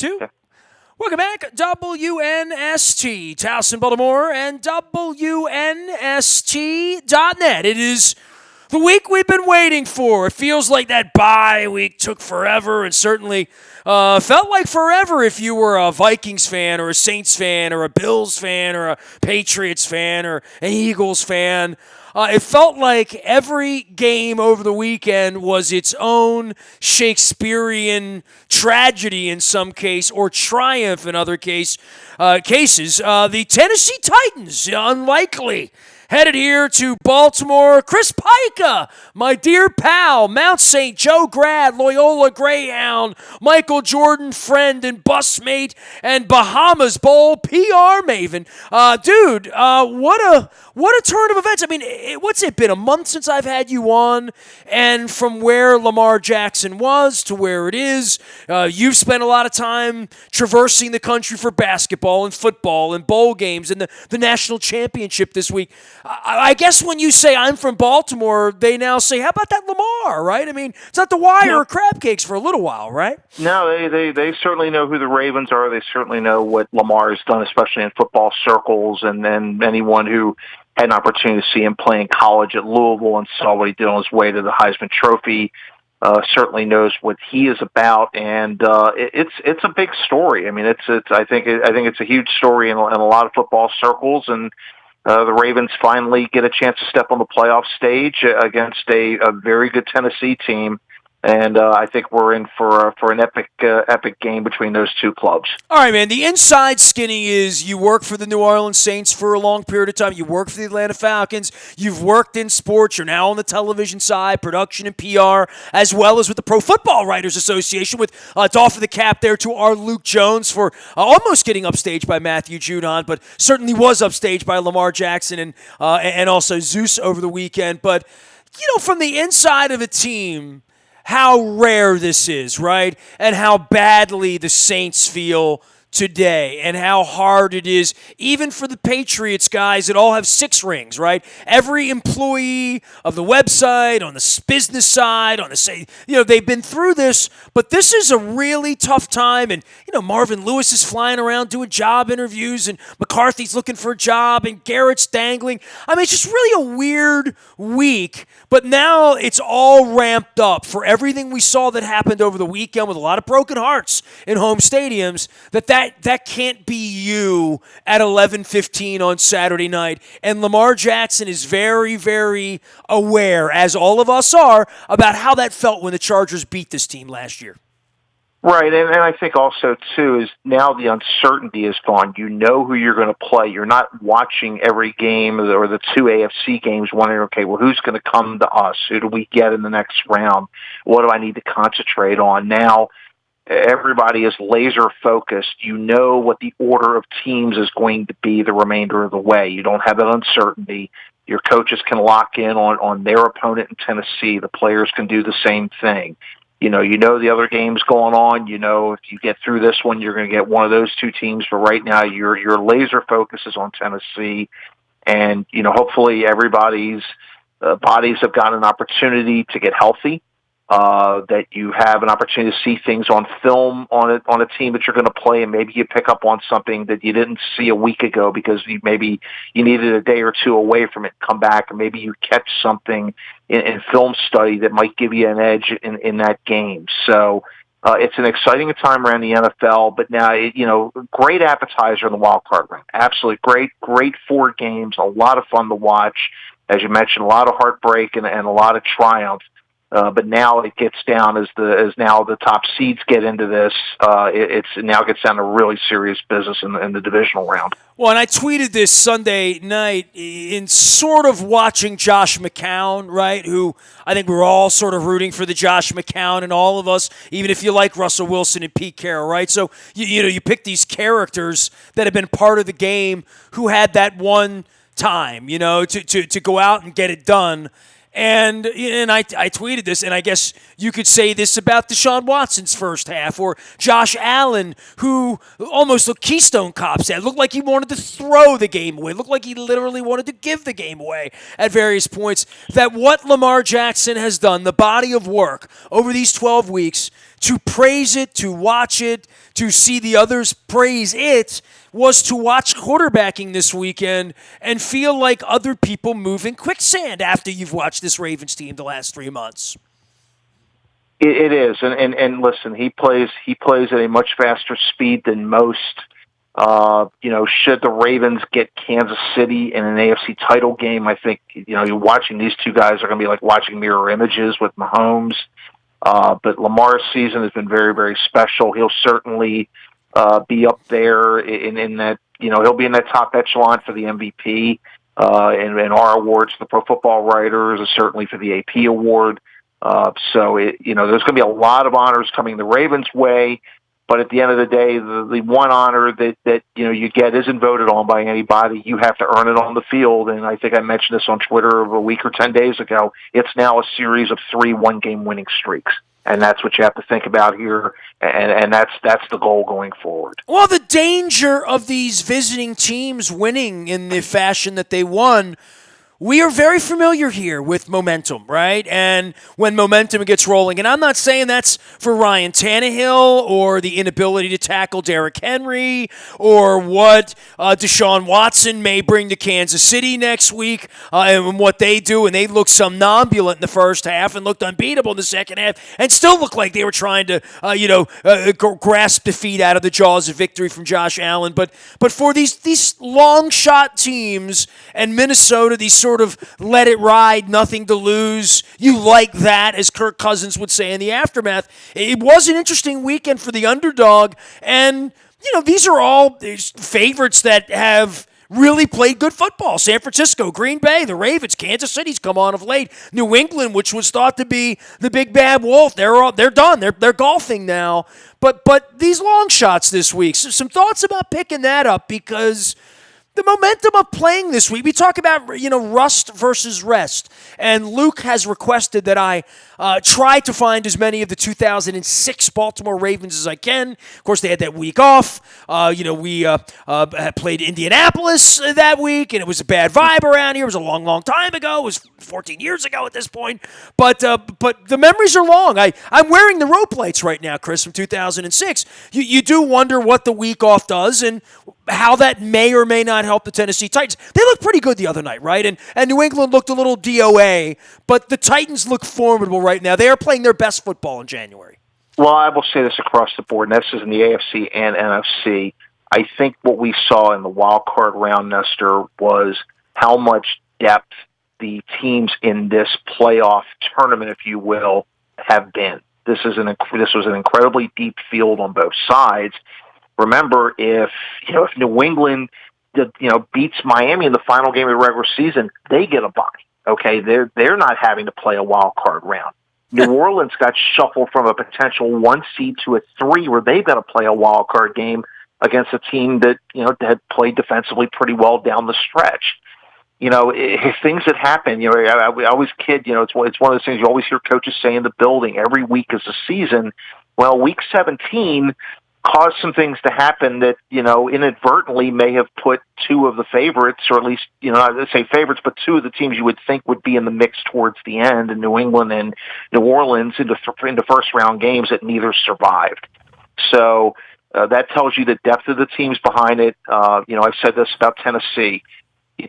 2. Welcome back, WNST, Towson, Baltimore, and WNST.net. It is the week we've been waiting for. It feels like that bye week took forever, and certainly felt like forever if you were a Vikings fan or a Saints fan or a Bills fan or a Patriots fan or an Eagles fan. It felt like every game over the weekend was its own Shakespearean tragedy in some case, or triumph in other cases. The Tennessee Titans, unlikely, headed here to Baltimore. Chris Pika, my dear pal, Mount St. Joe grad, Loyola Greyhound, Michael Jordan friend and busmate, and Bahamas Bowl PR maven. Dude, what a turn of events. I mean, what's it been, a month since I've had you on? And from where Lamar Jackson was to where it is, you've spent a lot of time traversing the country for basketball and football and bowl games and the national championship this week. I guess when you say I'm from Baltimore, they now say, how about that Lamar, right? I mean, it's not the Wire or crab cakes for a little while, right? No, they certainly know who the Ravens are. They certainly know what Lamar has done, especially in football circles, and then anyone who had an opportunity to see him play in college at Louisville and saw what he did on his way to the Heisman Trophy certainly knows what he is about, and it's a big story. I mean, I think it's a huge story in a lot of football circles, and the Ravens finally get a chance to step on the playoff stage against a very good Tennessee team. And I think we're in for an epic game between those two clubs. All right, man. The inside skinny is you work for the New Orleans Saints for a long period of time. You work for the Atlanta Falcons. You've worked in sports. You're now on the television side, production and PR, as well as with the Pro Football Writers Association, with doff of the cap there to our Luke Jones for almost getting upstaged by Matthew Judon, but certainly was upstaged by Lamar Jackson and also Zeus over the weekend. But, from the inside of a team, how rare this is, right? And how badly the Saints feel today, and how hard it is, even for the Patriots guys that all have 6 rings, right? Every employee of the website, on the business side, they've been through this, but this is a really tough time. And, Marvin Lewis is flying around doing job interviews, and McCarthy's looking for a job, and Garrett's dangling. I mean, it's just really a weird week, but now it's all ramped up for everything we saw that happened over the weekend with a lot of broken hearts in home stadiums, that can't be you at 11:15 on Saturday night. And Lamar Jackson is very, very aware, as all of us are, about how that felt when the Chargers beat this team last year. Right, and I think also, too, is now the uncertainty is gone. You know who you're going to play. You're not watching every game or the 2 AFC games wondering, okay, well, who's going to come to us? Who do we get in the next round? What do I need to concentrate on? Now, everybody is laser focused. You know what the order of teams is going to be the remainder of the way. You don't have that uncertainty. Your coaches can lock in on their opponent in Tennessee. The players can do the same thing. You know the other games going on. If you get through this one, you're going to get one of those 2 teams. But right now, your laser focus is on Tennessee, and hopefully everybody's bodies have gotten an opportunity to get healthy. That you have an opportunity to see things on film on a team that you're going to play, and maybe you pick up on something that you didn't see a week ago because maybe you needed a day or 2 away from it, come back, and maybe you catch something in film study that might give you an edge in that game. So it's an exciting time around the NFL, but now, great appetizer in the wild card round. Absolutely great 4 games, a lot of fun to watch. As you mentioned, a lot of heartbreak and a lot of triumph. But now it gets down as now the top seeds get into this. It now gets down to really serious business in the divisional round. Well, and I tweeted this Sunday night in sort of watching Josh McCown, right? Who I think we're all sort of rooting for the Josh McCown, and all of us, even if you like Russell Wilson and Pete Carroll, right? So you pick these characters that have been part of the game who had that one time, to go out and get it done. And I tweeted this, and I guess you could say this about Deshaun Watson's first half, or Josh Allen, who almost looked Keystone Cops at. It looked like he wanted to throw the game away. It looked like he literally wanted to give the game away at various points. That what Lamar Jackson has done, the body of work over these 12 weeks, to praise it, to watch it, to see the others praise it, was to watch quarterbacking this weekend and feel like other people move in quicksand after you've watched this Ravens team the last 3 months. It is, and listen, he plays at a much faster speed than most. Should the Ravens get Kansas City in an AFC title game, I think you're watching these two guys are going to be like watching mirror images with Mahomes. But Lamar's season has been very, very special. He'll certainly be up there in that. He'll be in that top echelon for the MVP and our awards for the Pro Football Writers, and certainly for the AP award. So there's going to be a lot of honors coming the Ravens' way. But at the end of the day, the one honor that you get isn't voted on by anybody. You have to earn it on the field. And I think I mentioned this on Twitter a week or 10 days ago. It's now a series of 3 one-game winning streaks. And that's what you have to think about here, and that's the goal going forward. Well, the danger of these visiting teams winning in the fashion that they won, we are very familiar here with momentum, right? And when momentum gets rolling, and I'm not saying that's for Ryan Tannehill or the inability to tackle Derrick Henry or what Deshaun Watson may bring to Kansas City next week and what they do, and they look somnambulant in the first half and looked unbeatable in the second half and still looked like they were trying to, grasp defeat out of the jaws of victory from Josh Allen. But for these long shot teams and Minnesota, these sort of let it ride, nothing to lose. You like that, as Kirk Cousins would say in the aftermath. It was an interesting weekend for the underdog, and these are all favorites that have really played good football. San Francisco, Green Bay, the Ravens, Kansas City's come on of late. New England, which was thought to be the big bad wolf, they're done. They're golfing now. But these long shots this week, so some thoughts about picking that up, because the momentum of playing this week, we talk about, rust versus rest. And Luke has requested that I try to find as many of the 2006 Baltimore Ravens as I can. Of course, they had that week off. We had played Indianapolis that week, and it was a bad vibe around here. It was a long, long time ago. It was 14 years ago at this point. But the memories are long. I'm wearing the rope lights right now, Chris, from 2006. You do wonder what the week off does and how that may or may not help the Tennessee Titans. They looked pretty good the other night, right? And New England looked a little DOA, but the Titans look formidable right now. They are playing their best football in January. Well, I will say this across the board, and this is in the AFC and NFC. I think what we saw in the wild card round, Nestor, was how much depth the teams in this playoff tournament, if you will, have been. This was an incredibly deep field on both sides. Remember, if New England beats Miami in the final game of the regular season, they get a bye. Okay, they're not having to play a wild card round. New Orleans got shuffled from a potential 1 seed to a 3, where they've got to play a wild card game against a team that had played defensively pretty well down the stretch. Things that happen. I always kid. It's one of those things you always hear coaches say in the building. Every week is a season. Well, week 17 caused some things to happen that, inadvertently may have put 2 of the favorites, or at least, not to say favorites, but 2 of the teams you would think would be in the mix towards the end, in New England and New Orleans, into first-round games that neither survived. So that tells you the depth of the teams behind it. I've said this about Tennessee.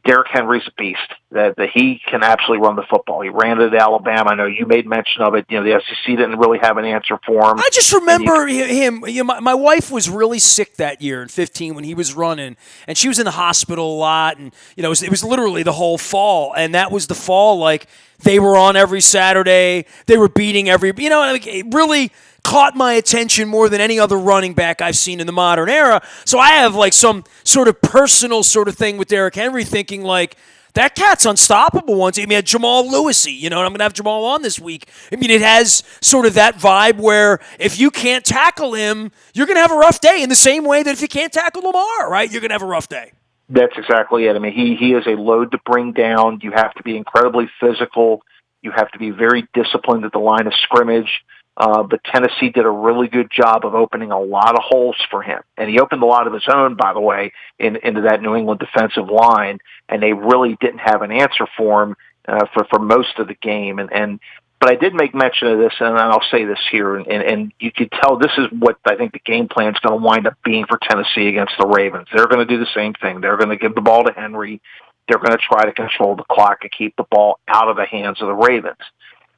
Derrick Henry's a beast. That he can absolutely run the football. He ran it at Alabama. I know you made mention of it. The SEC didn't really have an answer for him. I just remember him. My wife was really sick that year in 15 when he was running, and she was in the hospital a lot. And it was literally the whole fall, and that was the fall. Like, they were on every Saturday. They were beating every. It really caught my attention more than any other running back I've seen in the modern era. So I have like some sort of personal sort of thing with Derrick Henry, thinking like, that cat's unstoppable once. I mean, Jamal Lewisy, and I'm going to have Jamal on this week. I mean, it has sort of that vibe where if you can't tackle him, you're going to have a rough day, in the same way that if you can't tackle Lamar, right, you're going to have a rough day. That's exactly it. I mean, he is a load to bring down. You have to be incredibly physical. You have to be very disciplined at the line of scrimmage. But Tennessee did a really good job of opening a lot of holes for him. And he opened a lot of his own, by the way, into that New England defensive line, and they really didn't have an answer for him for most of the game. And But I did make mention of this, and I'll say this here, and you could tell this is what I think the game plan is going to wind up being for Tennessee against the Ravens. They're going to do the same thing. They're going to give the ball to Henry. They're going to try to control the clock and keep the ball out of the hands of the Ravens.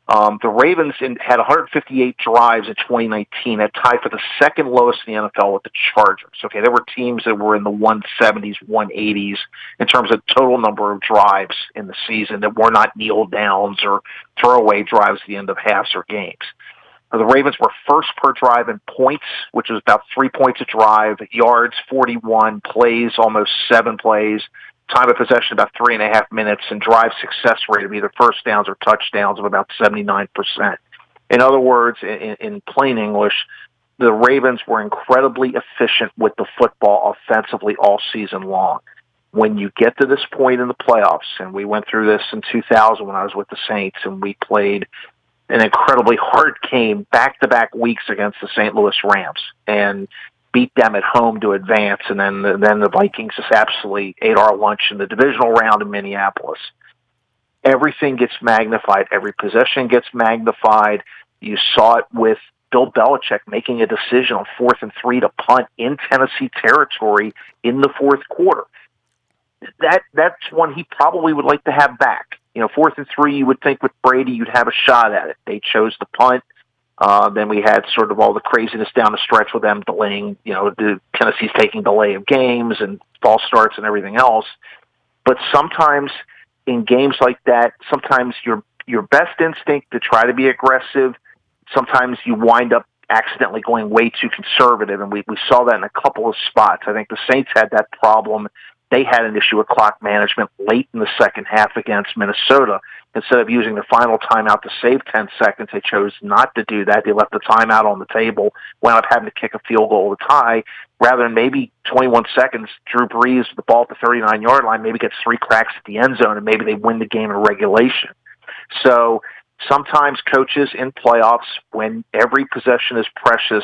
The Ravens had 158 drives in 2019, that tied for the second lowest in the NFL with the Chargers. Okay, there were teams that were in the 170s, 180s in terms of total number of drives in the season that were not kneel downs or throwaway drives at the end of halves or games. The Ravens were first per drive in points, which was about 3 points a drive, yards 41, plays almost 7 plays, time of possession about 3.5 minutes, and drive success rate of either first downs or touchdowns of about 79%. In other words, in plain English, the Ravens were incredibly efficient with the football offensively all season long. When you get to this point in the playoffs, and we went through this in 2000 when I was with the Saints, and we played an incredibly hard game back-to-back weeks against the St. Louis Rams, and beat them at home to advance, and then the Vikings just absolutely ate our lunch in the divisional round in Minneapolis. Everything gets magnified. Every possession gets magnified. You saw it with Bill Belichick making a decision on 4th and 3 to punt in Tennessee territory in the fourth quarter. That's one he probably would like to have back. 4th and 3, you would think with Brady you'd have a shot at it. They chose to punt. Then we had sort of all the craziness down the stretch with them delaying, the Tennessee's taking delay of games and false starts and everything else. But sometimes in games like that, sometimes your best instinct to try to be aggressive, sometimes you wind up accidentally going way too conservative, and we saw that in a couple of spots. I think the Saints had that problem. They had an issue with clock management late in the second half against Minnesota. Instead of using the final timeout to save 10 seconds, they chose not to do that. They left the timeout on the table, wound up having to kick a field goal to tie. Rather than maybe 21 seconds, Drew Brees, the ball at the 39-yard line, maybe gets 3 cracks at the end zone, and maybe they win the game in regulation. So sometimes coaches in playoffs, when every possession is precious,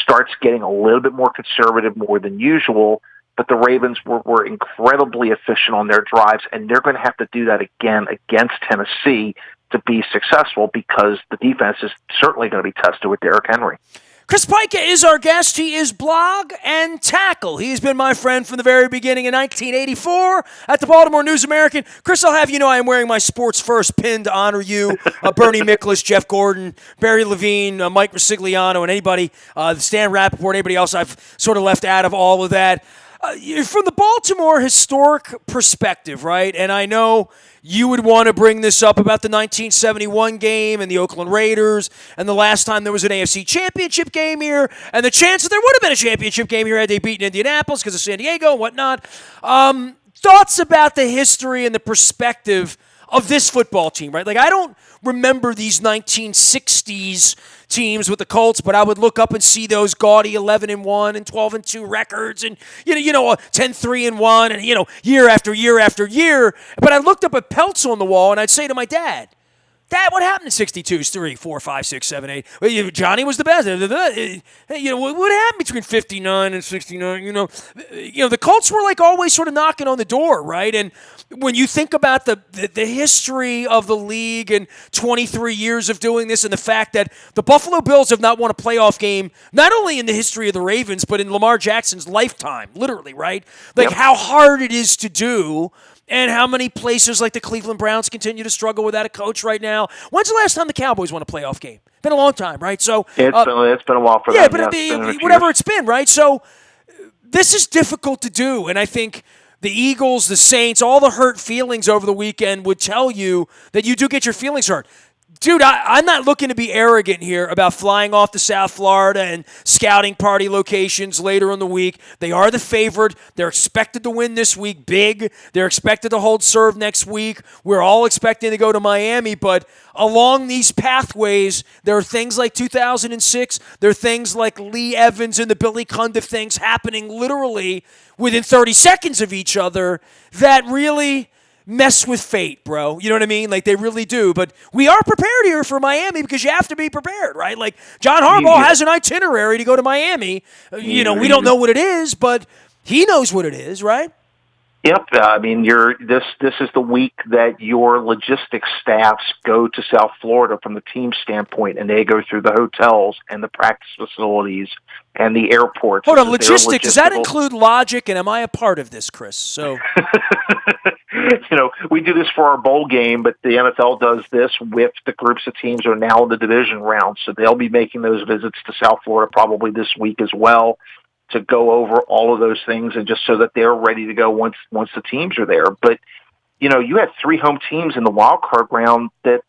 starts getting a little bit more conservative, more than usual. But the Ravens were incredibly efficient on their drives, and they're going to have to do that again against Tennessee to be successful, because the defense is certainly going to be tested with Derrick Henry. Chris Pika is our guest. He is blog and tackle. He's been my friend from the very beginning in 1984 at the Baltimore News American. Chris, I'll have you know I am wearing my Sports First pin to honor you. Bernie Miklasz, Jeff Gordon, Barry Levine, Mike Resigliano, and anybody, Stan Rappaport, anybody else I've sort of left out of all of that. From the Baltimore historic perspective, right, and I know you would want to bring this up about the 1971 game and the Oakland Raiders and the last time there was an AFC championship game here and the chance that there would have been a championship game here had they beaten Indianapolis because of San Diego and whatnot. Thoughts about the history and the perspective of this football team, right? Like, I don't remember these 1960s teams with the Colts, but I would look up and see those gaudy 11-1 and 12-2 records, and 10-3-1, and year after year after year. But I looked up at Pelts on the wall, and I'd say to my dad, "Dad, what happened in 62, 3, 4, 5, 6, 7, 8? Well, Johnny was the best. What happened between 59 and 69? The Colts were like always sort of knocking on the door, right? And when you think about the history of the league and 23 years of doing this, and the fact that the Buffalo Bills have not won a playoff game, not only in the history of the Ravens, but in Lamar Jackson's lifetime, literally, right? Like, how hard it is to do. And how many places like the Cleveland Browns continue to struggle without a coach right now. When's the last time the Cowboys won a playoff game? Been a long time, right? So it's been a while for them. Yeah, but whatever it's been, right? So this is difficult to do, and I think the Eagles, the Saints, all the hurt feelings over the weekend would tell you that you do get your feelings hurt. Dude, I'm not looking to be arrogant here about flying off to South Florida and scouting party locations later in the week. They are the favorite. They're expected to win this week big. They're expected to hold serve next week. We're all expecting to go to Miami, but along these pathways, there are things like 2006. There are things like Lee Evans and the Billy Cundiff things happening literally within 30 seconds of each other that really mess with fate, bro. You know what I mean? Like, they really do. But we are prepared here for Miami because you have to be prepared, right? Like, John Harbaugh has an itinerary to go to Miami. We don't know what it is, but he knows what it is, right? Yep. I mean, this is the week that your logistics staffs go to South Florida from the team standpoint, and they go through the hotels and the practice facilities and the airports. Hold This on, is their logistics. Does that logistical. include logic? And am I a part of this, Chris? So We do this for our bowl game, but the NFL does this with the groups of teams who are now in the division round. So they'll be making those visits to South Florida probably this week as well, to go over all of those things, and just so that they're ready to go once the teams are there. But you had three home teams in the wild card round that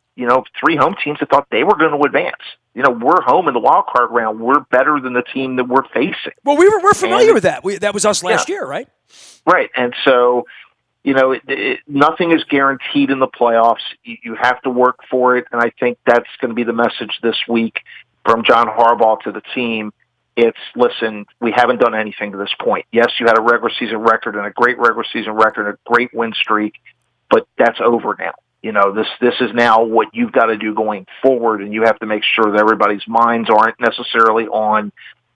three home teams that thought they were going to advance. We're home in the wild card round. We're better than the team that we're facing. well, we're familiar with that. That was us last year, right? Right. And so nothing is guaranteed in the playoffs. You have to work for it, and I think that's going to be the message this week from John Harbaugh to the team. It's, listen, we haven't done anything to this point. Yes, you had a regular season record and a great regular season record, a great win streak, but that's over now. This is now what you've got to do going forward, and you have to make sure that everybody's minds aren't necessarily on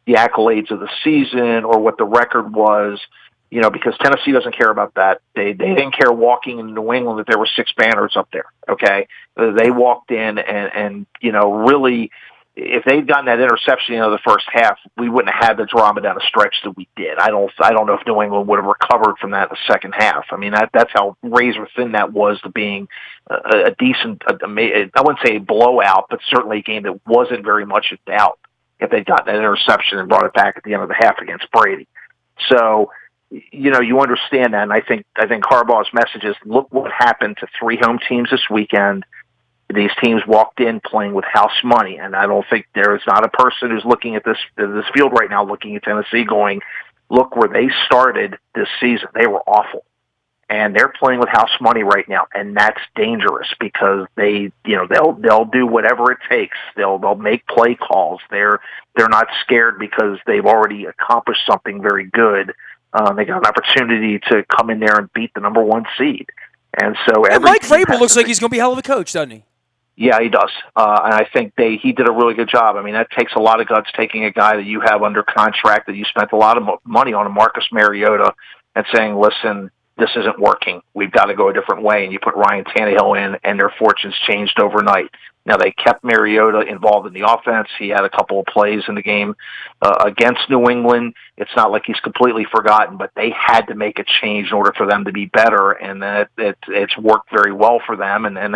the accolades of the season or what the record was, because Tennessee doesn't care about that. They didn't care walking in New England that there were 6 banners up there, okay? They walked in and really, if they'd gotten that interception in the first half, we wouldn't have had the drama down the stretch that we did. I don't know if New England would have recovered from that in the second half. I mean, that's how razor thin that was to being a decent, I wouldn't say a blowout, but certainly a game that wasn't very much in doubt if they'd gotten that interception and brought it back at the end of the half against Brady. So, you understand that, and I think Harbaugh's message is, look what happened to 3 home teams this weekend. These teams walked in playing with house money, and I don't think there is not a person who's looking at this field right now, looking at Tennessee, going, "Look where they started this season. They were awful, and they're playing with house money right now, and that's dangerous because they'll do whatever it takes. They'll make play calls. They're not scared because they've already accomplished something very good. They got an opportunity to come in there and beat the number 1 seed, and so Mike Vrabel looks like he's going to be a hell of a coach, doesn't he? Yeah, he does. And I think he did a really good job. I mean, that takes a lot of guts, taking a guy that you have under contract that you spent a lot of money on, Marcus Mariota, and saying, listen, this isn't working. We've got to go a different way. And you put Ryan Tannehill in, and their fortunes changed overnight. Now, they kept Mariota involved in the offense. He had a couple of plays in the game against New England. It's not like he's completely forgotten, but they had to make a change in order for them to be better, and it's worked very well for them, and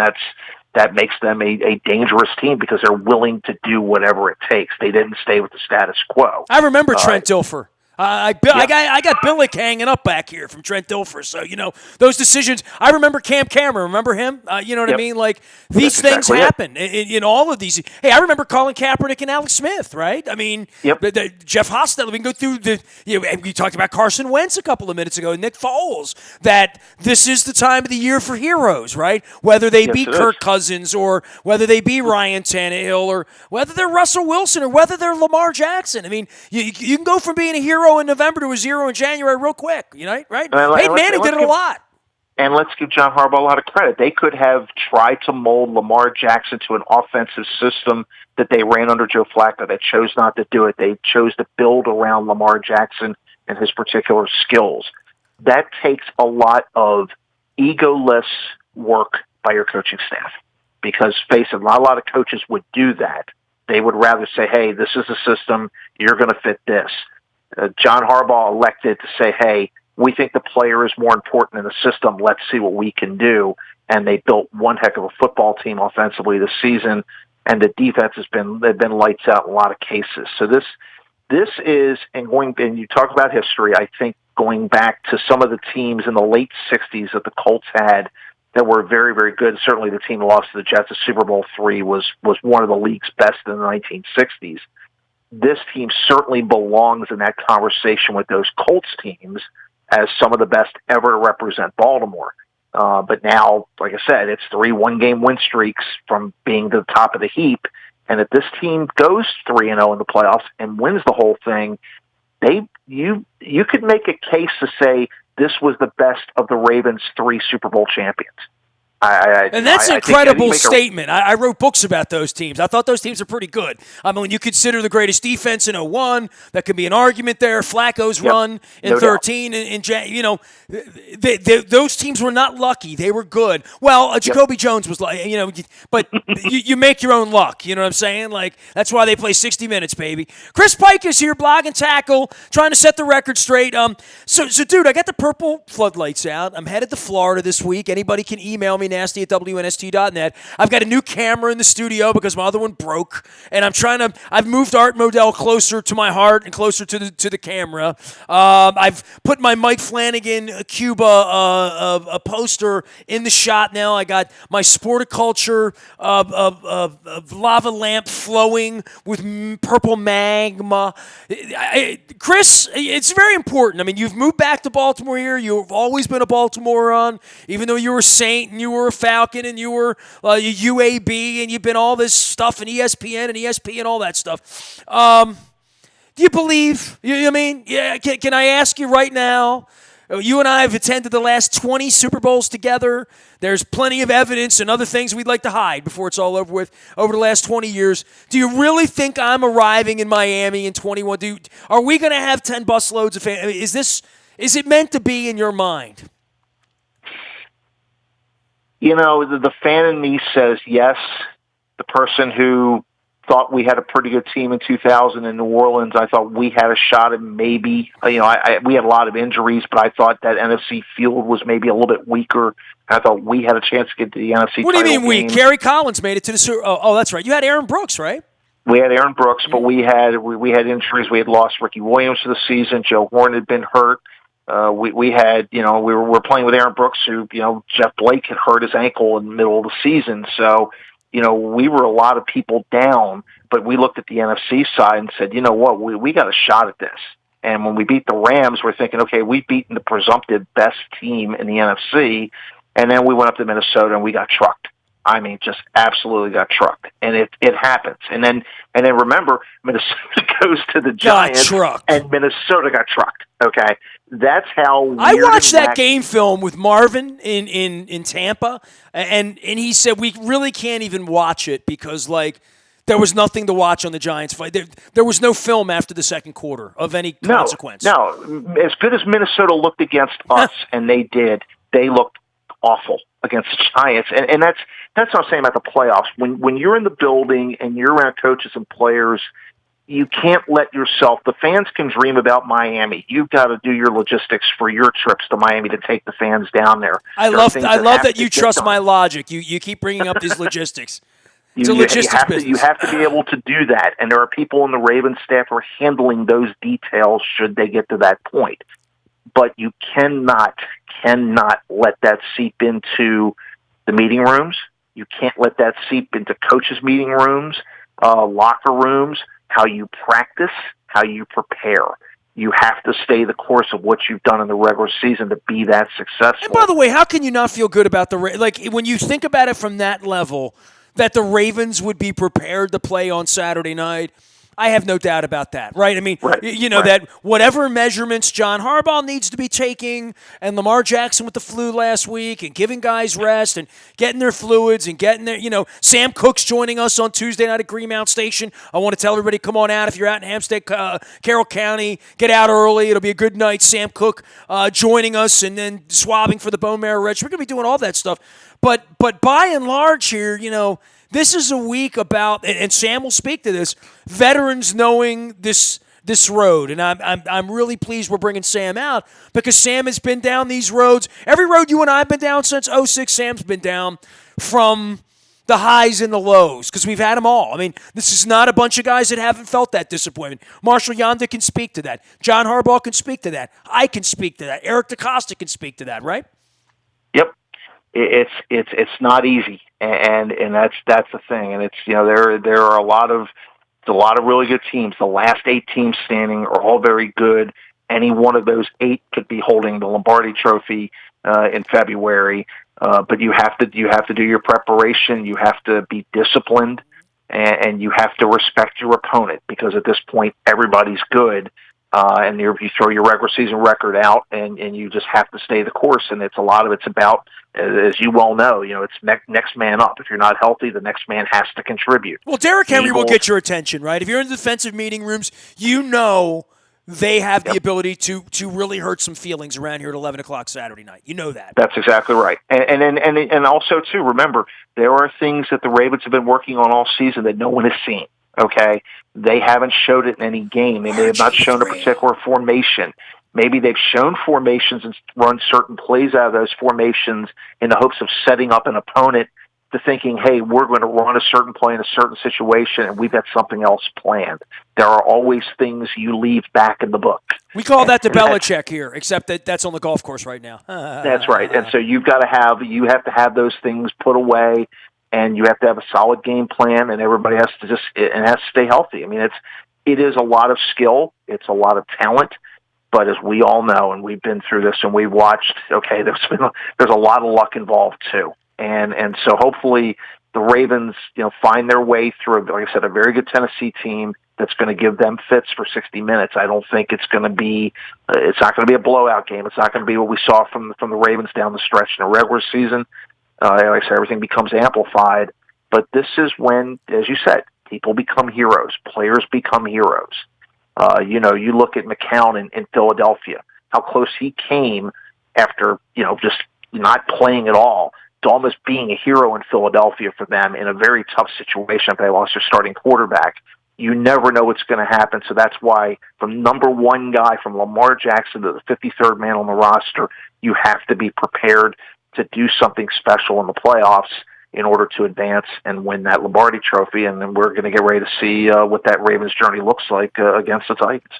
that makes them a dangerous team because they're willing to do whatever it takes. They didn't stay with the status quo. I remember Trent Dilfer. I got Billick hanging up back here from Trent Dilfer. So, those decisions. I remember Cam Cameron. Remember him? You know what I mean? Like, these things happen in all of these. Hey, I remember Colin Kaepernick and Alex Smith, right? I mean, Jeff Hostetler. We can go through we talked about Carson Wentz a couple of minutes ago, Nick Foles, that this is the time of the year for heroes, right? Whether they be Kirk Cousins or whether they be Ryan Tannehill or whether they're Russell Wilson or whether they're Lamar Jackson. I mean, you can go from being a hero in November to a 0 in January real quick, right? Peyton Manning did it a lot. And let's give John Harbaugh a lot of credit. They could have tried to mold Lamar Jackson to an offensive system that they ran under Joe Flacco. They chose not to do it. They chose to build around Lamar Jackson and his particular skills. That takes a lot of egoless work by your coaching staff because, face it, not a lot of coaches would do that. They would rather say, hey, this is a system, you're going to fit this. John Harbaugh elected to say, hey, we think the player is more important than the system. Let's see what we can do. And they built one heck of a football team offensively this season, and the defense they've been lights out in a lot of cases. So this is, and you talk about history, I think going back to some of the teams in the late 60s that the Colts had that were very, very good. Certainly the team that lost to the Jets at Super Bowl III was one of the league's best in the 1960s. This team certainly belongs in that conversation with those Colts teams as some of the best ever to represent Baltimore. But now, like I said, it's 3 one-game win streaks from being to the top of the heap. And if this team goes 3-0 in the playoffs and wins the whole thing, you could make a case to say this was the best of the Ravens' 3 Super Bowl champions. And that's an I think incredible statement. I wrote books about those teams. I thought those teams are pretty good. I mean, when you consider the greatest defense in '01, that could be an argument there. Flacco's run in no 13, those teams were not lucky. They were good. Well, Jacoby Jones was like, but you make your own luck. You know what I'm saying? Like, that's why they play 60 minutes, baby. Chris Pike is here, blog and tackle, trying to set the record straight. So, dude, I got the purple floodlights out. I'm headed to Florida this week. Anybody can email me, nasty at WNST.net. I've got a new camera in the studio because my other one broke, and I've moved Art Modell closer to my heart and closer to the camera. I've put my Mike Flanagan Cuba a poster in the shot now. I got my Sporticulture lava lamp flowing with purple magma. Chris, it's very important. I mean, you've moved back to Baltimore here. You've always been a Baltimorean, even though you were a Saint and you were a Falcon and you were UAB and you've been all this stuff and ESPN and ESP and all that stuff. Do you believe? You know what I mean? Yeah. Can I ask you right now? You and I have attended the last 20 Super Bowls together. There's plenty of evidence and other things we'd like to hide before it's all over with over the last 20 years. Do you really think I'm arriving in Miami in 21? Are we going to have 10 busloads of fans? Is it meant to be in your mind? The fan in me says yes. The person who thought we had a pretty good team in 2000 in New Orleans, I thought we had a shot at maybe. We had a lot of injuries, but I thought that NFC field was maybe a little bit weaker. I thought we had a chance to get to the NFC. What do you mean weak? Kerry Collins made it to the Super. Oh, that's right. You had Aaron Brooks, right? We had Aaron Brooks, but we had injuries. We had lost Ricky Williams for the season. Joe Horn had been hurt. We had, we were playing with Aaron Brooks, who, Jeff Blake had hurt his ankle in the middle of the season. So, we were a lot of people down, but we looked at the NFC side and said, you know what, we got a shot at this. And when we beat the Rams, we're thinking, okay, we've beaten the presumptive best team in the NFC. And then we went up to Minnesota and we got trucked. I mean, just absolutely got trucked. And it happens. And then remember, Minnesota goes to the Giants and Minnesota got trucked. Okay. That's how I watched that game film with Marvin in Tampa, and he said we really can't even watch it because there was nothing to watch on the Giants fight. There was no film after the second quarter of any consequence. No, as good as Minnesota looked against us, and they looked awful against the Giants, and that's what I'm saying about the playoffs. When you're in the building and you're around coaches and players, you can't let yourself. The fans can dream about Miami. You've got to do your logistics for your trips to Miami to take the fans down there. I love that you trust my logic. You keep bringing up these logistics. It's a logistics business. You have to be able to do that, and there are people in the Ravens staff who are handling those details should they get to that point. But you cannot let that seep into the meeting rooms. You can't let that seep into coaches' meeting rooms, locker rooms, how you practice, how you prepare. You have to stay the course of what you've done in the regular season to be that successful. And by the way, how can you not feel good about when you think about it from that level, that the Ravens would be prepared to play on Saturday night? I have no doubt about that, right? I mean, that whatever measurements John Harbaugh needs to be taking and Lamar Jackson with the flu last week and giving guys rest and getting their fluids and getting their, Sam Cook's joining us on Tuesday night at Greenmount Station. I want to tell everybody, come on out. If you're out in Hampstead, Carroll County, get out early. It'll be a good night. Sam Cook joining us and then swabbing for the bone marrow register. We're going to be doing all that stuff. But by and large here, this is a week about, and Sam will speak to this, veterans knowing this road. And I'm really pleased we're bringing Sam out because Sam has been down these roads. Every road you and I have been down since 2006, Sam's been down from the highs and the lows because we've had them all. I mean, this is not a bunch of guys that haven't felt that disappointment. Marshall Yonda can speak to that. John Harbaugh can speak to that. I can speak to that. Eric DeCosta can speak to that, right? Yep. It's not easy, and that's the thing, and it's there are a lot of really good teams. The last 8 teams standing are all very good. Any one of those 8 could be holding the Lombardi Trophy in February, but you have to do your preparation. You have to be disciplined, and you have to respect your opponent because at this point everybody's good. and you throw your regular season record out, and you just have to stay the course. And a lot of it's about, as you well know, it's next man up. If you're not healthy, the next man has to contribute. Well, Derrick Henry will get your attention, right? If you're in the defensive meeting rooms, they have the ability to really hurt some feelings around here at 11 o'clock Saturday night. You know that. That's exactly right. And also, too, remember, there are things that the Ravens have been working on all season that no one has seen, okay? They haven't showed it in any game. They may have not shown a particular formation. Maybe they've shown formations and run certain plays out of those formations in the hopes of setting up an opponent to thinking, hey, we're going to run a certain play in a certain situation, and we've got something else planned. There are always things you leave back in the book. We call that the Belichick here, except that's on the golf course right now. That's right. And so you have to have those things put away, and you have to have a solid game plan, and everybody has to stay healthy. I mean, it is a lot of skill. It's a lot of talent. But as we all know, and we've been through this and we've watched, okay, there's a lot of luck involved too. And so hopefully the Ravens, find their way through, like I said, a very good Tennessee team that's going to give them fits for 60 minutes. I don't think it's not going to be a blowout game. It's not going to be what we saw from the Ravens down the stretch in the regular season. Like I said, everything becomes amplified. But this is when, as you said, people become heroes. Players become heroes. You look at McCown in Philadelphia, how close he came after, just not playing at all, to almost being a hero in Philadelphia for them in a very tough situation if they lost their starting quarterback. You never know what's going to happen, so that's why from number one guy, from Lamar Jackson to the 53rd man on the roster, you have to be prepared to do something special in the playoffs in order to advance and win that Lombardi Trophy, and then we're going to get ready to see what that Ravens journey looks like against the Titans.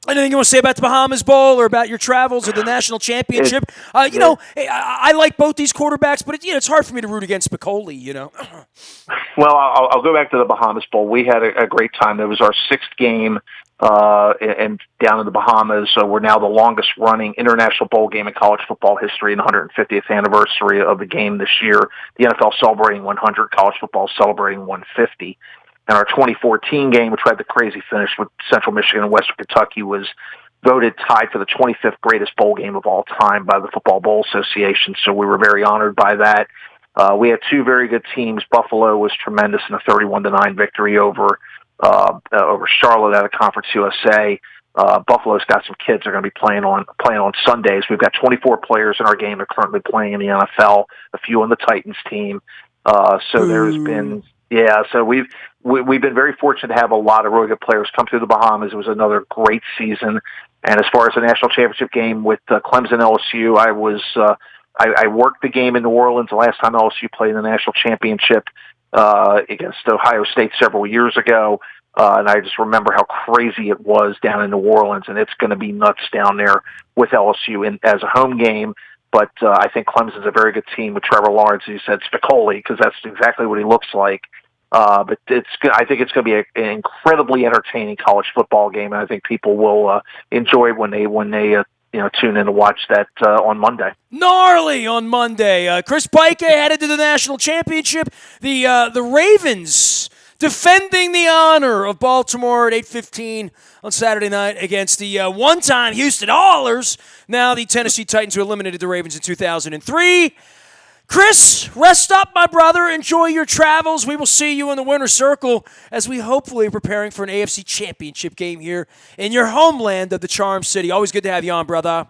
Anything you want to say about the Bahamas Bowl or about your travels or the national championship? I like both these quarterbacks, but it's hard for me to root against Spicoli, Well, I'll go back to the Bahamas Bowl. We had a great time. It was our sixth game and down in the Bahamas. So we're now the longest-running international bowl game in college football history, and 150th anniversary of the game this year. The NFL celebrating 100, college football celebrating 150. And our 2014 game, which had the crazy finish with Central Michigan and Western Kentucky, was voted tied for the 25th greatest bowl game of all time by the Football Bowl Association. So we were very honored by that. We had two very good teams. Buffalo was tremendous in a 31-9 victory over Charlotte out of Conference USA. Buffalo's got some kids that are going to be playing on Sundays. We've got 24 players in our game that are currently playing in the NFL, a few on the Titans team. So there's been... Yeah, so we've been very fortunate to have a lot of really good players come through the Bahamas. It was another great season. And as far as the national championship game with Clemson LSU, I worked the game in New Orleans the last time LSU played in the national championship against Ohio State several years ago. And I just remember how crazy it was down in New Orleans, and it's going to be nuts down there with LSU as a home game. But I think Clemson's a very good team with Trevor Lawrence, as you said, Spicoli, because that's exactly what he looks like. But I think it's going to be an incredibly entertaining college football game, and I think people will enjoy it when they tune in to watch that on Monday. Gnarly on Monday. Chris Pika headed to the national championship. The Ravens defending the honor of Baltimore at 8:15 on Saturday night against the one-time Houston Oilers. Now the Tennessee Titans, who eliminated the Ravens in 2003. Chris, rest up, my brother. Enjoy your travels. We will see you in the winner's circle as we hopefully are preparing for an AFC championship game here in your homeland of the Charm City. Always good to have you on, brother.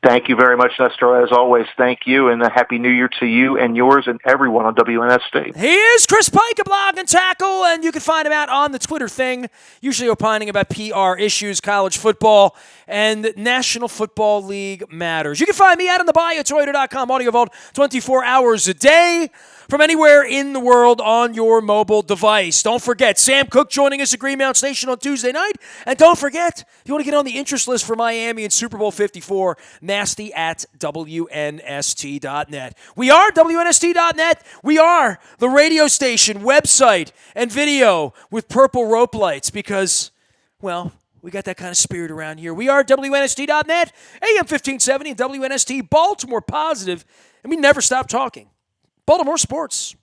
Thank you very much, Nestor. As always, thank you, and a Happy New Year to you and yours and everyone on WNST. He is Chris Pike, a blog and tackle, and you can find him out on the Twitter thing, usually opining about PR issues, college football, and National Football League matters. You can find me out on the bio, Toyota.com, Audio Vault, 24 hours a day from anywhere in the world on your mobile device. Don't forget, Sam Cook joining us at Greenmount Station on Tuesday night. And don't forget, if you want to get on the interest list for Miami and Super Bowl 54, nasty at WNST.net. We are WNST.net. We are the radio station, website, and video with purple rope lights because, well, we got that kind of spirit around here. We are WNST.net, AM 1570, and WNST Baltimore Positive, and we never stop talking Baltimore sports.